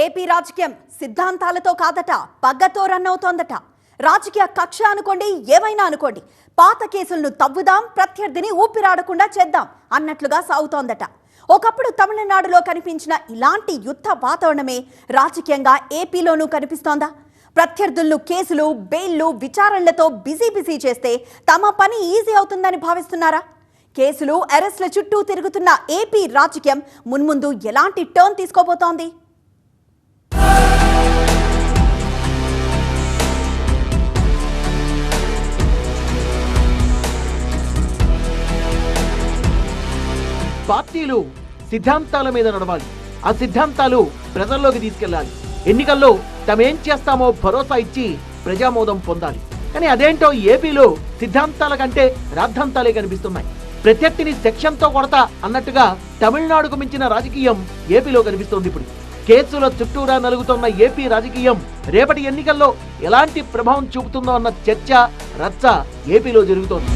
AP రాజకీయం సిద్ధాంతాలతో కాదట, పగ్గతో run అవుతోందట. రాజకీయ కక్ష అనుకోండి, ఏమైనా అనుకోండి, పాత కేసులను తవ్వుదాం, ప్రత్యర్థిని ఊపిరాడకుండా చేద్దాం అన్నట్లుగా సాగుతోందట. ఒకప్పుడు తమిళనాడులో కనిపించిన ఇలాంటి యుద్ధ వాతావరణమే రాజకీయంగా ఏపీలోనూ కనిపిస్తోందా? ప్రత్యర్థులను కేసులు, బెయిల్లు, విచారణలతో బిజీ చేస్తే తమ పని ఈజీ అవుతుందని భావిస్తున్నారా? కేసులు, అరెస్ట్ల చుట్టూ తిరుగుతున్న ఏపీ రాజకీయం మున్ముందు ఎలాంటి టర్న్ తీసుకోబోతోంది? పార్టీలు సిద్ధాంతాల మీద నడవాలి. ఆ సిద్ధాంతాలు ప్రజల్లోకి తీసుకెళ్లాలి. ఎన్నికల్లో తమేం చేస్తామో భరోసా ఇచ్చి ప్రజామోదం పొందాలి. కానీ అదేంటో ఏపీలో సిద్ధాంతాల కంటే రాద్ధాంతాలే కనిపిస్తున్నాయి. ప్రత్యర్థిని సెక్షన్తో కొడతా అన్నట్టుగా తమిళనాడుకు మించిన రాజకీయం ఏపీలో కనిపిస్తోంది. ఇప్పుడు కేసుల చుట్టూరా నలుగుతున్న ఏపీ రాజకీయం రేపటి ఎన్నికల్లో ఎలాంటి ప్రభావం చూపుతుందో అన్న చర్చ, రచ్చ ఏపీలో జరుగుతోంది.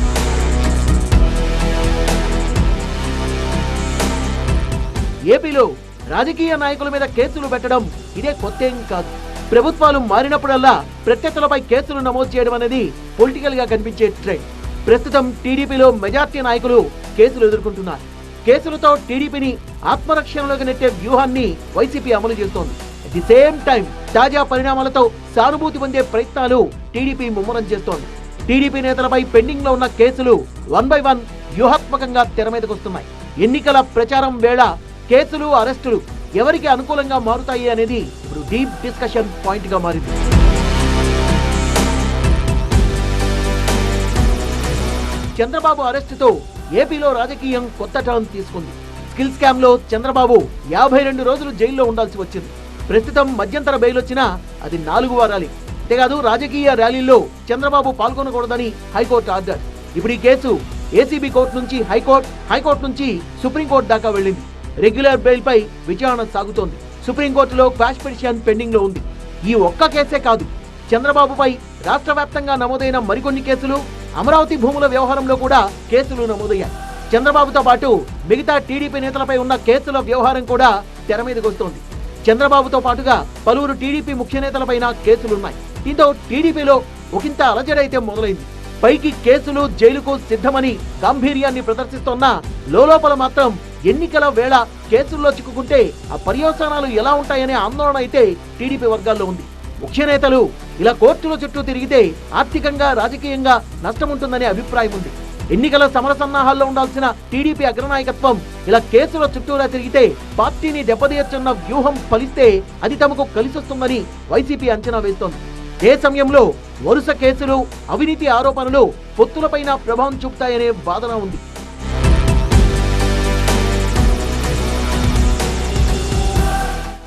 ఏపీలో రాజకీయ నాయకుల మీద కేసులు పెట్టడం ఇదే కొత్తేం కాదు. ప్రభుత్వాలు మారినప్పుడల్లా ప్రత్యర్థులపై కేసులు నమోదు చేయడం అనేది పొలిటికల్ గా కనిపించే ట్రెండ్. ప్రస్తుతం టీడీపీలో మెజార్టీ నాయకులు కేసులు ఎదుర్కొంటున్నారు. కేసులతో టీడీపీని ఆత్మరక్షణలోకి నెట్టే వ్యూహాన్ని వైసీపీ అమలు చేస్తోంది. అట్ ది సేమ్ టైం తాజా పరిణామాలతో సానుభూతి పొందే ప్రయత్నాలు టీడీపీ ముమ్మరం చేస్తోంది. టీడీపీ నేతలపై పెండింగ్ లో ఉన్న కేసులు 1 by 1 వ్యూహాత్మకంగా తెర మీదకు వస్తున్నాయి. ఎన్నికల ప్రచారం వేళ కేసులు, అరెస్టులు ఎవరికి అనుకూలంగా మారుతాయి అనేది ఇప్పుడు డీప్ డిస్కషన్ పాయింట్ గా మారింది. చంద్రబాబు అరెస్టుతో ఏపీలో రాజకీయం కొత్త టర్న్ తీసుకుంది. స్కిల్ స్కామ్ లో చంద్రబాబు 52 రోజులు జైల్లో ఉండాల్సి వచ్చింది. ప్రస్తుతం మధ్యంతర బెయిల్ వచ్చినా అది 4 వారాలే. అంతేకాదు రాజకీయ ర్యాలీల్లో చంద్రబాబు పాల్గొనకూడదని హైకోర్టు ఆర్డర్. ఇప్పుడు ఈ కేసు ఏసీబీ కోర్టు నుంచి హైకోర్టు నుంచి సుప్రీంకోర్టు దాకా వెళ్ళింది. రెగ్యులర్ బెయిల్ పై విచారణ సాగుతోంది. సుప్రీంకోర్టులో క్వాష్ పిటిషన్ పెండింగ్ లో ఉంది. ఈ ఒక్క కేసే కాదు, చంద్రబాబుపై రాష్ట్ర వ్యాప్తంగా నమోదైన మరికొన్ని కేసులు, అమరావతి భూముల వ్యవహారంలో కూడా కేసులు నమోదయ్యాయి. చంద్రబాబుతో పాటు మిగతా టీడీపీ నేతలపై ఉన్న కేసుల వ్యవహారం కూడా తెర మీదకు వస్తోంది. చంద్రబాబుతో పాటుగా పలువురు టీడీపీ ముఖ్య నేతలపైన కేసులున్నాయి. దీంతో టీడీపీలో ఒకంత అలజడైతే మొదలైంది. పైకి కేసులు, జైలుకు సిద్ధమని గాంభీర్యాన్ని ప్రదర్శిస్తోన్న లోపల మాత్రం ఎన్నికల వేళ కేసుల్లో చిక్కుకుంటే ఆ పర్యవసానాలు ఎలా ఉంటాయనే ఆందోళన అయితే టీడీపీ వర్గాల్లో ఉంది. ముఖ్య నేతలు ఇలా కోర్టుల చుట్టూ తిరిగితే ఆర్థికంగా, రాజకీయంగా నష్టం ఉంటుందనే అభిప్రాయం ఉంది. ఎన్నికల సమరసన్నాహాల్లో ఉండాల్సిన టీడీపీ అగ్రనాయకత్వం ఇలా కేసుల చుట్టూరా తిరిగితే పార్టీని దెబ్బతీయొచ్చన్న వ్యూహం ఫలిస్తే అది తమకు కలిసొస్తుందని వైసీపీ అంచనా వేస్తోంది. ఏ సమయంలో వరుస కేసులు, అవినీతి ఆరోపణలు పొత్తులపైన ప్రభావం చూపుతాయనే వాదన ఉంది.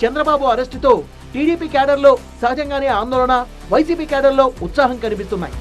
చంద్రబాబు అరెస్టుతో టీడీపీ క్యాడర్లో సహజంగానే ఆందోళన, వైసీపీ క్యాడర్లో ఉత్సాహం కనిపిస్తున్నాయి.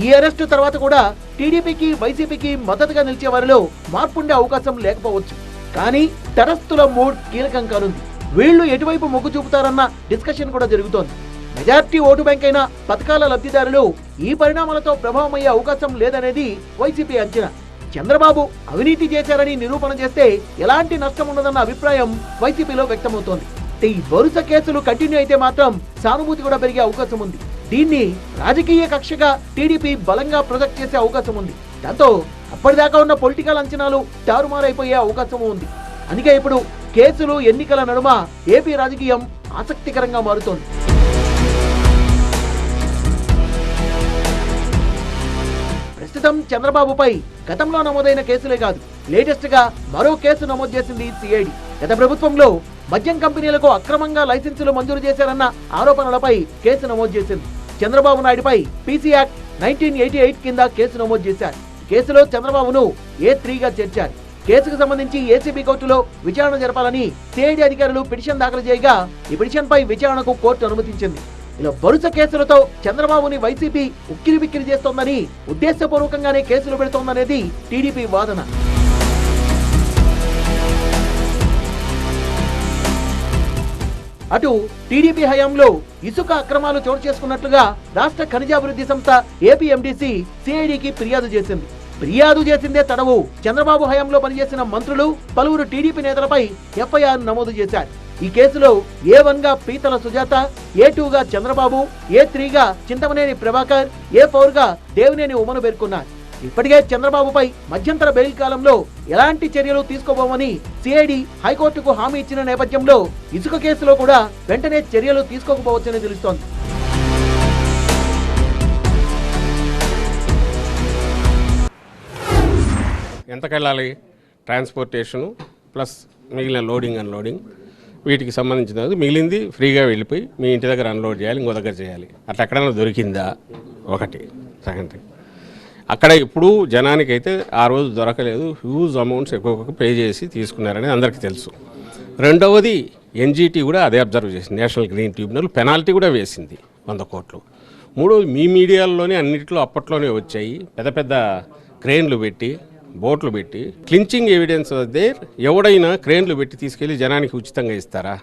ఈ అరెస్టు తర్వాత కూడా టీడీపీకి, వైసీపీకి మద్దతుగా నిలిచే వారిలో మార్పుండే అవకాశం లేకపోవచ్చు. కానీ తటస్థుల మూడ్ కీలకం కానుంది. వీళ్లు ఎటువైపు మొగ్గు చూపుతారన్న డిస్కషన్ కూడా జరుగుతోంది. మెజార్టీ ఓటు బ్యాంక్ అయిన పథకాల లబ్ధిదారులు ఈ పరిణామాలతో ప్రభావం అయ్యే అవకాశం లేదనేది వైసీపీ అంచనా. చంద్రబాబు అవినీతి చేశారని నిరూపణ చేస్తే ఎలాంటి నష్టం ఉండదన్న అభిప్రాయం వైసీపీలో వ్యక్తమవుతోంది. ఈ వరుస కేసులు కంటిన్యూ అయితే మాత్రం సానుభూతి కూడా పెరిగే అవకాశం ఉంది. దీన్ని రాజకీయ కక్షగా టీడీపీ బలంగా ప్రొజెక్ట్ చేసే అవకాశం ఉంది. దాంతో అప్పటిదాకా ఉన్న పొలిటికల్ అంచనాలు తారుమారైపోయే అవకాశం ఉంది. అందుకే ఇప్పుడు కేసులు, ఎన్నికల నడుమ ఏపీ రాజకీయం ఆసక్తికరంగా మారుతోంది. ప్రస్తుతం చంద్రబాబుపై గతంలో నమోదైన కేసులే కాదు, లేటెస్ట్ గా మరో కేసు నమోదు చేసింది సిఐడి. గత ప్రభుత్వంలో మద్యం కంపెనీలకు అక్రమంగా లైసెన్సులు మంజూరు చేశారన్న ఆరోపణలపై కేసు నమోదు చేసింది. చంద్రబాబు నాయుడుపై పీసీ యాక్ట్ 1988 కింద కేసు నమోదు చేశారు. కేసులో చంద్రబాబును A3గా చేర్చారు. కేసుకు సంబంధించి ఏసీబీ కోర్టులో విచారణ జరపాలని సిఐడి అధికారులు పిటిషన్ దాఖలు చేయగా ఈ పిటిషన్ పై విచారణకు కోర్టు అనుమతించింది. ఇలా వరుస కేసులతో చంద్రబాబుని వైసీపీ ఉక్కిరిబిక్కిరి చేస్తోందని, ఉద్దేశపూర్వకంగానే కేసులు పెడుతోందనేది టీడీపీ వాదన. అటు టీడీపీ హయాంలో ఇసుక అక్రమాలు చోటు చేసుకున్నట్లుగా రాష్ట్ర ఖనిజాభివృద్ధి సంస్థ ఏపీఎండీసీ సిఐడికి ఫిర్యాదు చేసింది. ఫిర్యాదు చేసిందే తడవు చంద్రబాబు హయాంలో పనిచేసిన మంత్రులు, పలువురు టీడీపీ నేతలపై ఎఫ్ఐఆర్ నమోదు చేశారు. ఈ కేసులో A1 గా పీతల సుజాత, A2 గా చంద్రబాబు, A3 గా చింతమనేని ప్రభాకర్, A4 గా దేవినేని ఉమను పేర్కొన్నారు. ఇప్పటికే చంద్రబాబుపై మధ్యంతర బెయిల్ కాలంలో ఎలాంటి చర్యలు తీసుకోబోమని సిఐడి హైకోర్టుకు హామీ ఇచ్చిన నేపథ్యంలో ఇసుక కేసులో కూడా వెంటనే చర్యలు తీసుకోకపోవచ్చని తెలుస్తోంది. ఎంతకెళ్ళాలి ట్రాన్స్పోర్టేషను ప్లస్ మిగిలిన లోడింగ్ అన్లోడింగ్ వీటికి సంబంధించినది మిగిలింది ఫ్రీగా వెళ్ళిపోయి మీ ఇంటి దగ్గర అన్లోడ్ చేయాలి, ఇంకో దగ్గర చేయాలి. అట్లా ఎక్కడైనా దొరికిందా ఒకటి. సెకండరీ అక్కడ ఇప్పుడు జనానికైతే ఆ రోజు దొరకలేదు, హ్యూజ్ అమౌంట్స్ ఎక్కువ పే చేసి తీసుకున్నారని అందరికీ తెలుసు. రెండవది ఎన్జిటి కూడా అదే అబ్జర్వ్ చేసింది, నేషనల్ గ్రీన్ ట్రిబ్యునల్ పెనాల్టీ కూడా వేసింది 100 కోట్లు. మూడవది మీ మీడియాల్లోనే అన్నింటిలో అప్పట్లోనే వచ్చాయి, పెద్ద పెద్ద క్రేన్లు పెట్టి బోట్లు పెట్టి క్లించింగ్ ఎవిడెన్స్ దేర్. ఎవడైనా క్రేన్లు పెట్టి తీసుకెళ్లి జనానికి ఉచితంగా ఇస్తారా?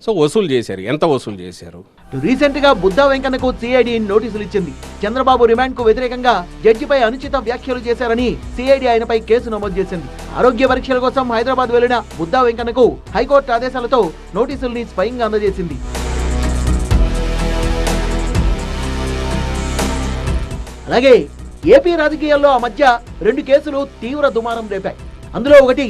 సో వసూలు చేశారు. ఎంత వసూలు చేశారు? రీసెంట్ గా బుద్ధా వెంకన్నకు సిఐడి నోటీసులు ఇచ్చింది. చంద్రబాబు రిమాండ్ కు వ్యతిరేకంగా జడ్జిపై అనుచిత వ్యాఖ్యలు చేశారని సిఐడి ఆయనపై కేసు నమోదు చేసింది. ఆరోగ్య పరీక్షల కోసం హైదరాబాద్ వెళ్లిన బుద్ధా వెంకన్నకు హైకోర్టు ఆదేశాలతో నోటీసుల్ని స్వయంగా అందజేసింది. అలాగే ఏపీ రాజకీయాల్లో ఆ మధ్య 2 కేసులు తీవ్ర దుమారం రేపాయి. అందులో ఒకటి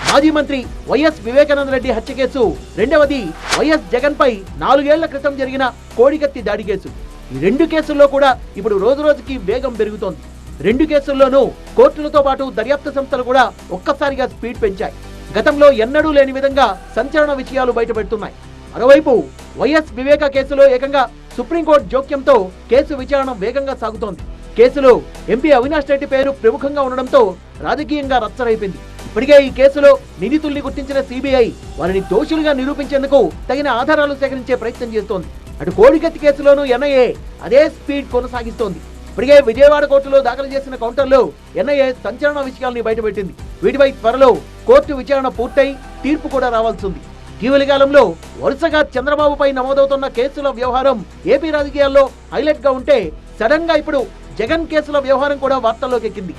మాజీ మంత్రి వైఎస్ వివేకానంద రెడ్డి హత్య కేసు, రెండవది వైఎస్ జగన్ పై 4 ఏళ్ల క్రితం జరిగిన కోడికత్తి దాడి కేసు. ఈ 2 కేసుల్లో కూడా ఇప్పుడు రోజు రోజుకి వేగం పెరుగుతోంది. 2 కేసుల్లోనూ కోర్టులతో పాటు దర్యాప్తు సంస్థలు కూడా ఒక్కసారిగా స్పీడ్ పెంచాయి. గతంలో ఎన్నడూ లేని విధంగా సంచలన విషయాలు బయటపెడుతున్నాయి. మరోవైపు వైఎస్ వివేక కేసులో ఏకంగా సుప్రీంకోర్టు జోక్యంతో కేసు విచారణ వేగంగా సాగుతోంది. కేసులో ఎంపీ అవినాష్ రెడ్డి పేరు ప్రముఖంగా ఉండడంతో రాజకీయంగా రచ్చరైపోయింది. ఇప్పటికే ఈ కేసులో నిందితుల్ని గుర్తించిన సిబిఐ వారిని దోషులుగా నిరూపించేందుకు తగిన ఆధారాలు సేకరించే ప్రయత్నం చేస్తోంది. అటు కోడికత్తి కేసులోనూ ఎన్ఐఏ అదే స్పీడ్ కొనసాగిస్తోంది. ఇప్పటికే విజయవాడ కోర్టులో దాఖలు చేసిన కౌంటర్లో ఎన్ఐఏ సంచలన విషయాల్ని బయటపెట్టింది. వీటిపై త్వరలో కోర్టు విచారణ పూర్తయి తీర్పు కూడా రావాల్సి ఉంది. ఇటీవలి కాలంలో వరుసగా చంద్రబాబుపై నమోదవుతున్న కేసుల వ్యవహారం ఏపీ రాజకీయాల్లో హైలైట్ గా ఉంటే, సడన్ గా ఇప్పుడు జగన్ కేసుల వ్యవహారం కూడా వార్తల్లోకి ఎక్కింది.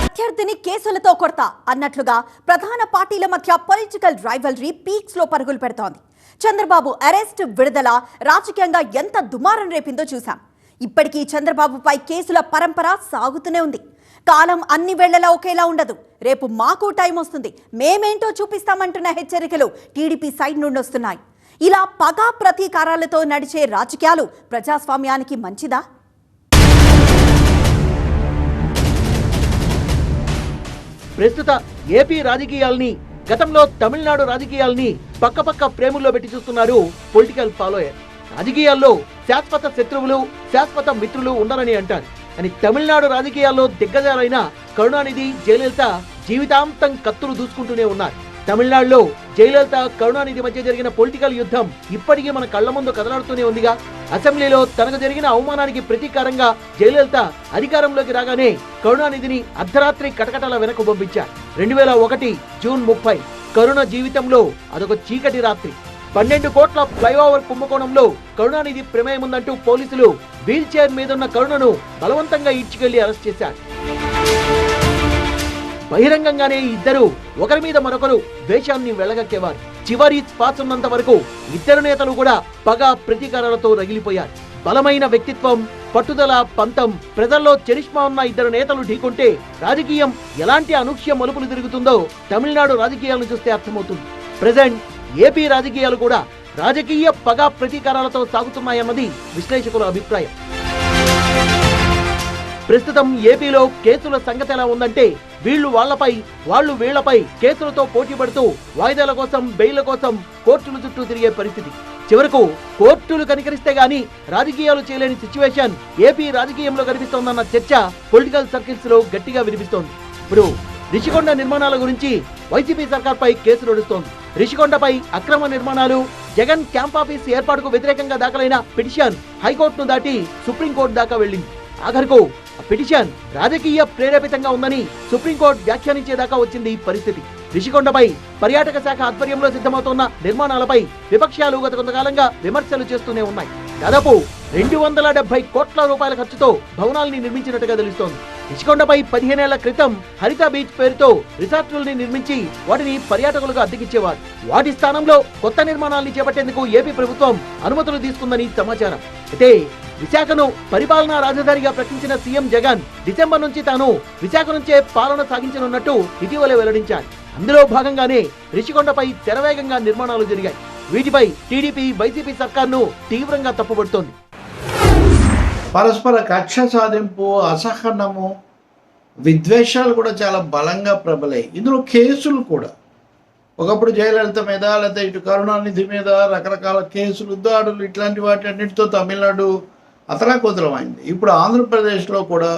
ప్రత్యర్థిని కేసులతో కొడతా అన్నట్లుగా ప్రధాన పార్టీల మధ్య పొలిటికల్ రైవల్రీ పీక్స్ లో పరుగులు పెడుతోంది. చంద్రబాబు అరెస్ట్, విడుదల రాజకీయంగా ఎంత దుమారం రేపిందో చూశాం. ఇప్పటికీ చంద్రబాబుపై కేసుల పరంపర సాగుతూనే ఉంది. కాలం అన్ని వేళ్లలో ఒకేలా ఉండదు. రేపు మాకు టైం వస్తుంది, మేమేంటో చూపిస్తామంటున్న హెచ్చరికలు టీడీపీ సైడ్ నుండి వస్తున్నాయి. ఇలా పగా ప్రతీకారాలతో నడిచే రాజకీయాలు ప్రజాస్వామ్యానికి మంచిదా? ప్రస్తుత ఏపీ రాజకీయాల్ని, గతంలో తమిళనాడు రాజకీయాల్ని పక్కపక్క ఫ్రేముల్లో పెట్టి చూస్తున్నారు పొలిటికల్ ఫాలోయర్. రాజకీయాల్లో శాశ్వత శత్రువులు, శాశ్వత మిత్రులు ఉండరని అంటారు. అని తమిళనాడు రాజకీయాల్లో దిగ్గజాలైన కరుణానిధి, జయలలిత జీవితాంతం కత్తులు దూసుకుంటూనే ఉన్నారు. తమిళనాడులో జయలలిత, కరుణానిధి మధ్య జరిగిన పొలిటికల్ యుద్ధం ఇప్పటికీ మన కళ్ల ముందు కదలాడుతూనే ఉందిగా. అసెంబ్లీలో తనకు జరిగిన అవమానానికి ప్రతీకారంగా జయలలిత అధికారంలోకి రాగానే కరుణానిధిని అర్ధరాత్రి కటకటాల వెనక్కు పంపించారు. 2001 జూన్ 30 కరుణ జీవితంలో అదొక చీకటి రాత్రి. 12 కోట్ల ఫ్లైఓవర్ కుంభకోణంలో కరుణానిధి ప్రమేయం ఉందంటూ పోలీసులు వీల్ చైర్ మీదున్న కరుణను బలవంతంగా ఈడ్చుకెళ్లి అరెస్ట్ చేశారు. బహిరంగంగానే ఇద్దరు ఒకరి మీద మరొకరు ద్వేషాన్ని వెళ్లగక్కేవారు. చివరి శ్వాస ఉన్నంత వరకు ఇద్దరు నేతలు కూడా పగ ప్రతీకారాలతో రగిలిపోయారు. బలమైన వ్యక్తిత్వం, పట్టుదల, పంతం, ప్రజల్లో చరిష్మా ఉన్న ఇద్దరు నేతలు ఢీకొంటే రాజకీయం ఎలాంటి అనూహ్య మలుపులు తిరుగుతుందో తమిళనాడు రాజకీయాలను చూస్తే అర్థమవుతుంది. ప్రెజెంట్ ఏపీ రాజకీయాలు కూడా రాజకీయ పగ ప్రతీకారాలతో సాగుతున్నాయన్నది విశ్లేషకుల అభిప్రాయం. ప్రస్తుతం ఏపీలో కేసుల సంగతి ఎలా ఉందంటే, వీళ్లు వాళ్లపై, వాళ్ళు వీళ్లపై కేసులతో పోటీ పడుతూ వాయిదాల కోసం, బెయిల కోసం కోర్టుల చుట్టూ తిరిగే పరిస్థితి. చివరకు కోర్టులు కనికరిస్తే గానీ రాజకీయాలు చేయలేని సిచ్యువేషన్ ఏపీ రాజకీయంలో కనిపిస్తోందన్న చర్చ పొలిటికల్ సర్కిల్స్ లో గట్టిగా వినిపిస్తోంది. ఇప్పుడు రిషికొండ నిర్మాణాల గురించి వైసీపీ సర్కార్పై కేసు నడుస్తోంది. రిషికొండపై అక్రమ నిర్మాణాలు, జగన్ క్యాంప్ ఆఫీస్ ఏర్పాటుకు వ్యతిరేకంగా దాఖలైన పిటిషన్ హైకోర్టును దాటి సుప్రీంకోర్టు దాకా వెళ్లింది. ఆఖరుకు ఆ పిటిషన్ రాజకీయ ప్రేరేపితంగా ఉందని సుప్రీంకోర్టు వ్యాఖ్యానించేదాకా వచ్చింది ఈ పరిస్థితి. రిషికొండపై పర్యాటక శాఖ ఆధ్వర్యంలో సిద్ధమవుతున్న నిర్మాణాలపై విపక్షాలు గత కొంతకాలంగా విమర్శలు చేస్తూనే ఉన్నాయి. దాదాపు 270 కోట్ల రూపాయల ఖర్చుతో భవనాల్ని నిర్మించినట్టుగా తెలుస్తోంది. రిషికొండపై 15 ఏళ్ల క్రితం హరిత బీచ్ పేరుతో రిసార్టుల్ని నిర్మించి వాటిని పర్యాటకులకు అద్దెకిచ్చేవారు. వాటి స్థానంలో కొత్త నిర్మాణాల్ని చేపట్టేందుకు ఏపీ ప్రభుత్వం అనుమతులు తీసుకుందని సమాచారం. అయితే విశాఖను పరిపాలనా రాజధానిగా ప్రకటించిన సీఎం జగన్ డిసెంబర్ నుంచి తాను విశాఖ నుంచే పాలన సాగించనున్నట్టు ఇటీవలే వెల్లడించారు. అందులో భాగంగానే రిషికొండపై శరవేగంగా నిర్మాణాలు జరిగాయి. వీటిపై టీడీపీ వైసీపీ సర్కార్ను తీవ్రంగా తప్పుపడుతోంది. పరస్పర కక్ష సాధింపు, అసహనము, విద్వేషాలు కూడా చాలా బలంగా ప్రబలాయి. ఇందులో కేసులు కూడా ఒకప్పుడు జయలలిత మీద, లేకపోతే ఇటు కరుణానిధి మీద రకరకాల కేసులు, దాడులు, ఇట్లాంటి వాటి అన్నింటితో తమిళనాడు అతలాకుతలమైంది. ఇప్పుడు ఆంధ్రప్రదేశ్లో కూడా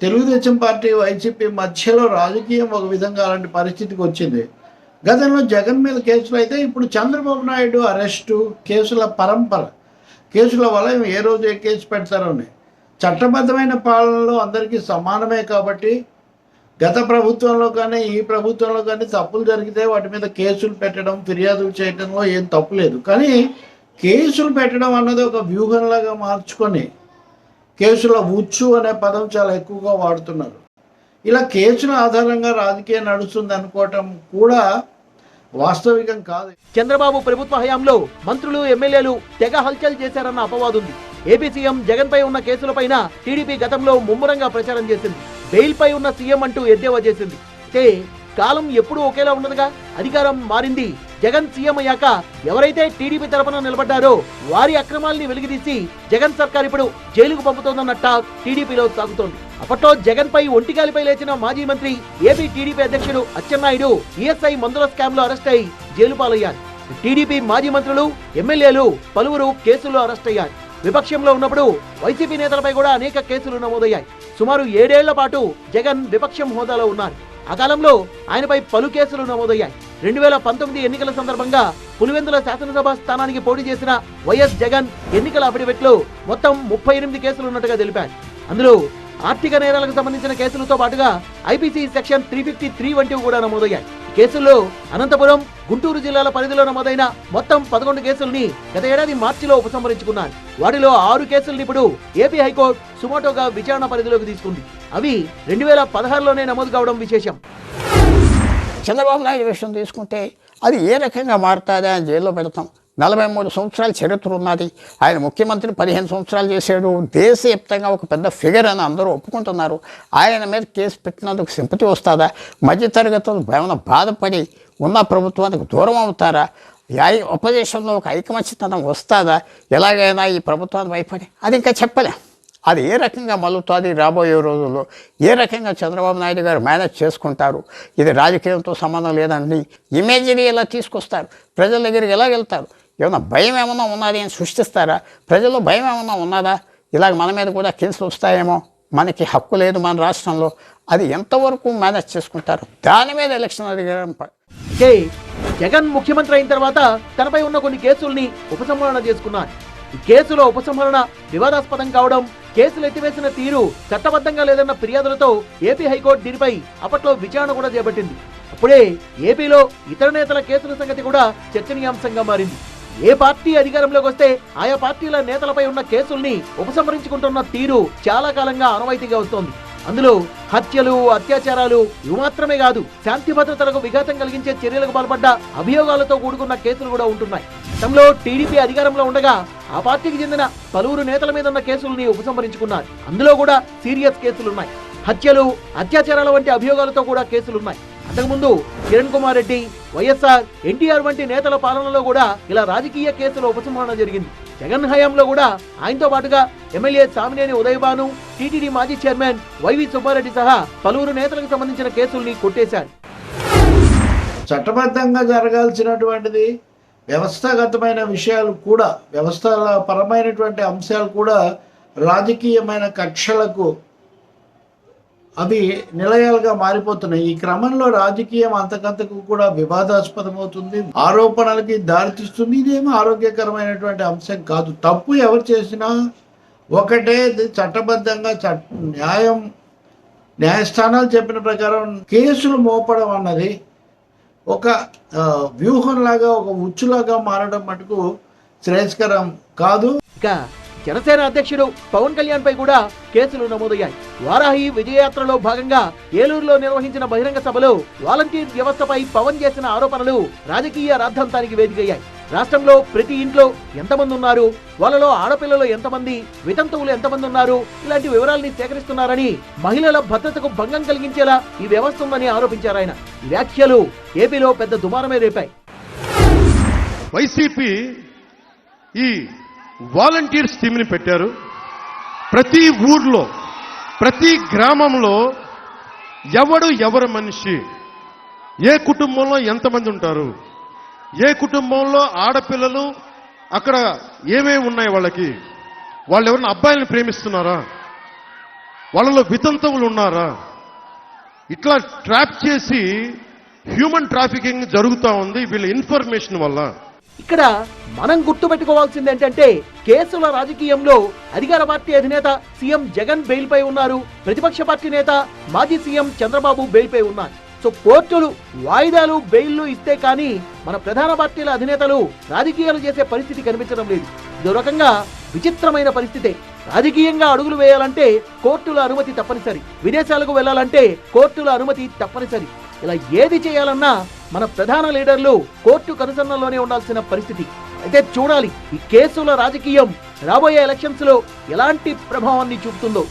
తెలుగుదేశం పార్టీ వైసీపీ మధ్యలో రాజకీయం ఒక విధంగా అలాంటి పరిస్థితికి వచ్చింది. గతంలో జగన్ మీద కేసులు అయితే ఇప్పుడు చంద్రబాబు నాయుడు అరెస్టు, కేసుల పరంపర, కేసుల వలయం ఏ రోజు ఏ కేసు పెడతారోని. చట్టబద్ధమైన పాలనలో అందరికీ సమానమే కాబట్టి గత ప్రభుత్వంలో కానీ ఈ ప్రభుత్వంలో కానీ తప్పులు జరిగితే వాటి మీద కేసులు పెట్టడం, ఫిర్యాదులు చేయడంలో ఏం తప్పు లేదు. కానీ కేసులు పెట్టడం అన్నది ఒక వ్యూహంలాగా మార్చుకొని కేసుల ఉచ్చు అనే పదం చాలా ఎక్కువగా వాడుతున్నారు. ఇలా కేసుల ఆధారంగా రాజకీయం నడుస్తుంది అనుకోవటం కూడా వాస్తవికం కాదు. చంద్రబాబు ప్రభుత్వ హయాంలో మంత్రులు, ఎమ్మెల్యేలు తెగ హల్చల్ చేశారన్న అపవాదుంది. ఏపీ సీఎం జగన్ పై ఉన్న కేసులపైన టీడీపీ గతంలో ముమ్మరంగా ప్రచారం చేసింది. బెయిల్ పై ఉన్న సీఎం అంటూ ఎద్దేవా చేసింది. అయితే కాలం ఎప్పుడూ ఒకేలా ఉండదుగా. అధికారం మారింది. జగన్ సీఎం అయ్యాక ఎవరైతే టీడీపీ తరపున నిలబడ్డారో వారి అక్రమాల్ని వెలికితీసి జగన్ సర్కార్ ఇప్పుడు జైలుకు పంపుతోందన్న టాక్ టీడీపీలో సాగుతోంది. అప్పట్లో జగన్ పై ఒంటిగాలిపై లేచిన మాజీ మంత్రి, ఏపీ టీడీపీ అధ్యక్షుడు అచ్చెన్నాయుడు ఈఎస్ఐ మందుల స్కామ్ లో అరెస్ట్ అయి జైలు పాలయ్యారు. టీడీపీ మాజీ మంత్రులు, ఎమ్మెల్యేలు పలువురు కేసుల్లో అరెస్ట్ అయ్యారు. విపక్షంలో ఉన్నప్పుడు వైసీపీ నేతలపై కూడా అనేక కేసులు నమోదయ్యాయి. సుమారు 7 ఏళ్ల పాటు జగన్ విపక్షం హోదాలో ఉన్నారు. ఆ కాలంలో ఆయనపై పలు కేసులు నమోదయ్యాయి. 2019 ఎన్నికల సందర్భంగా పులివెందుల శాసనసభ స్థానానికి పోటీ చేసిన వైఎస్ జగన్ ఎన్నికల అఫిడవిట్లో మొత్తం 38 కేసులు ఉన్నట్టుగా తెలిపారు. అందులో ఆర్థిక నేరాలకు సంబంధించిన కేసులతో పాటుగా ఐపీసీ సెక్షన్ 353 వంటివి కూడా నమోదయ్యాయి. కేసుల్లో అనంతపురం, గుంటూరు జిల్లాల పరిధిలో నమోదైన మొత్తం 11 కేసుల్ని గత ఏడాది మార్చిలో ఉపసంహరించుకున్నారు. వాటిలో 6 కేసుల్ని ఇప్పుడు ఏపీ హైకోర్టు సుమోటోగా విచారణ పరిధిలోకి తీసుకుంది. అవి 2016లోనే నమోదు కావడం విశేషం. చంద్రబాబు నాయుడు విషయం తీసుకుంటే అది ఏ రకంగా మారుతుందా అని జైల్లో పెడతాం. 43 సంవత్సరాల చరిత్ర ఉన్నది. ఆయన ముఖ్యమంత్రి 15 సంవత్సరాలు చేశాడు. దేశవ్యాప్తంగా ఒక పెద్ద ఫిగర్ అని అందరూ ఒప్పుకుంటున్నారు. ఆయన మీద కేసు పెట్టినందుకు సింపతి వస్తుందా? మధ్యతరగతులు ఏమైనా బాధపడి ఉన్న ప్రభుత్వానికి దూరం అవుతారా? అపోజిషన్లో ఒక ఐకమత్యతనం వస్తుందా? ఎలాగైనా ఈ ప్రభుత్వాన్ని భయపడి అది ఇంకా చెప్పలేం. అది ఏ రకంగా మలుతుంది రాబోయే రోజుల్లో, ఏ రకంగా చంద్రబాబు నాయుడు గారు మేనేజ్ చేసుకుంటారు. ఇది రాజకీయంతో సంబంధం లేదండి, ఇమేజరీ ఎలా తీసుకొస్తారు, ప్రజల దగ్గరికి ఎలా వెళ్తారు, ఏమైనా భయం ఏమన్నా ఉన్నది అని సృష్టిస్తారా? ప్రజల్లో భయం ఏమన్నా ఉన్నదా? ఇలాగ మన మీద కూడా కేసులు వస్తాయేమో, మనకి హక్కు లేదు మన రాష్ట్రంలో, అది ఎంతవరకు మేనేజ్ చేసుకుంటారు? దాని మీద ఎలక్షన్ అధికారం. జగన్ ముఖ్యమంత్రి అయిన తర్వాత తనపై ఉన్న కొన్ని కేసుల్ని ఉపసంహరణ చేసుకున్నారు. ఈ కేసులో ఉపసంహరణ వివాదాస్పదం కావడం, కేసులు ఎత్తివేసిన తీరు చట్టబద్ధంగా లేదన్న ఫిర్యాదులతో ఏపీ హైకోర్టు దీనిపై అప్పట్లో విచారణ కూడా చేపట్టింది. అప్పుడే ఏపీలో ఇతర నేతల కేసుల సంగతి కూడా చర్చనీయాంశంగా మారింది. ఏ పార్టీ అధికారంలోకి వస్తే ఆయా పార్టీల నేతలపై ఉన్న కేసుల్ని ఉపసంహరించుకుంటున్న తీరు చాలా కాలంగా ఆనవాయితీగా వస్తోంది. అందులో హత్యలు, అత్యాచారాలు ఇవి మాత్రమే కాదు, శాంతి భద్రతలకు విఘాతం కలిగించే చర్యలకు పాల్పడ్డ అభియోగాలతో కూడుకున్న కేసులు కూడా ఉంటున్నాయి. గతంలో టీడీపీ అధికారంలో ఉండగా ఆ పార్టీకి చెందిన పలువురు నేతల మీద ఉన్న కేసుల్ని ఉపసంహరించుకున్నారు. అందులో కూడా సీరియస్ కేసులున్నాయి. హత్యలు, అత్యాచారాల వంటి అభియోగాలతో కూడా కేసులున్నాయి. అంతకుముందు కిరణ్ కుమార్ రెడ్డి, వైఎస్ఆర్, ఎన్టీఆర్ వంటి నేతల పాలనలో కూడా ఇలా రాజకీయ కేసుల ఉపసంహరణ జరిగింది. జగన్ హయాంలో కూడా ఆయనతో పాటుగా ఎమ్మెల్యే సామినేని ఉదయభాను, టీటీడీ మాజీ చైర్మన్ వైవి సుబ్బారెడ్డి సహా పలువురు నేతలకు సంబంధించిన కేసుల్ని కొట్టేశారు. చట్టబద్ధంగా జరగాల్సినటువంటిది, వ్యవస్థాగతమైన విషయాలు కూడా, వ్యవస్థల పరమైనటువంటి అంశాలు కూడా రాజకీయమైన కక్షలకు అవి నిలయాలుగా మారిపోతున్నాయి. ఈ క్రమంలో రాజకీయం అంతకంతకు కూడా వివాదాస్పదమవుతుంది, ఆరోపణలకి దారితీస్తుంది. ఇదేమో ఆరోగ్యకరమైనటువంటి అంశం కాదు. తప్పు ఎవరు చేసినా ఒకటే, చట్టబద్ధంగా న్యాయస్థానాలు చెప్పిన ప్రకారం కేసులు మోపడం అన్నది ఒక వ్యూహంలాగా, ఒక ఉచ్చులాగా మారడం మటుకు శ్రేయస్కరం కాదు. ఇక జనసేన అధ్యక్షుడు పవన్ కళ్యాణ్ పై కూడా కేసులు నమోదయ్యాయి. వారాహి విజయయాత్రలో భాగంగా ఏలూరులో నిర్వహించిన బహిరంగ సభలో వాలంటీర్ వ్యవస్థపై పవన్ చేసిన ఆరోపణలు రాజకీయ రాద్ధాంతానికి వేదికయ్యాయి. రాష్ట్రంలో ప్రతి ఇంట్లో ఎంతమంది ఉన్నారు, వాళ్ళలో ఆడపిల్లలు ఎంతమంది, వితంతువులు ఎంతమంది ఉన్నారు, ఇలాంటి వివరాల్ని సేకరిస్తున్నారని, మహిళల భద్రతకు భంగం కలిగించేలా ఈ వ్యవస్థ ఉందని ఆరోపించారు ఆయన. ఈ వ్యాఖ్యలు ఏపీలో పెద్ద దుమారమే రేపాయి. వైసీపీ ఈ వాలంటీర్ స్కీమ్ని పెట్టారు. ప్రతి ఊర్లో ప్రతి గ్రామంలో ఎవరి మనిషి, ఏ కుటుంబంలో ఎంతమంది ఉంటారు, ఏ కుటుంబంలో ఆడపిల్లలు అక్కడ ఏమేమి ఉన్నాయి, వాళ్ళు ఎవరైనా అబ్బాయిలను ప్రేమిస్తున్నారా, వాళ్ళలో వితంతువులు ఉన్నారా, ఇట్లా ట్రాప్ చేసి హ్యూమన్ ట్రాఫికింగ్ జరుగుతూ ఉంది వీళ్ళ ఇన్ఫర్మేషన్ వల్ల. ఇక్కడ మనం గుర్తుపెట్టుకోవాల్సింది ఏంటంటే, కేసుల రాజకీయంలో అధికార పార్టీ అధినేత సీఎం జగన్ బెయిల్ పై ఉన్నారు, ప్రతిపక్ష పార్టీ నేత మాజీ సీఎం చంద్రబాబు బెయిల్ పై ఉన్నారు. సో కోర్టులు వాయిదాలు బెయిల్లు ఇస్తే కానీ మన ప్రధాన పార్టీల అధినేతలు రాజకీయాలు చేసే పరిస్థితి కనిపించడం లేదు. ఇదో రకంగా విచిత్రమైన పరిస్థితే. రాజకీయంగా అడుగులు వేయాలంటే కోర్టుల అనుమతి తప్పనిసరి, విదేశాలకు వెళ్లాలంటే కోర్టుల అనుమతి తప్పనిసరి. ఇలా ఏది చేయాలన్నా మన ప్రధాన లీడర్లు కోర్టు కనుసన్నల్లోనే ఉండాల్సిన పరిస్థితి. అయితే చూడాలి ఈ కేసుల రాజకీయం రాబోయే ఎలక్షన్స్ లో ఎలాంటి ప్రభావాన్ని చూపుతుందో.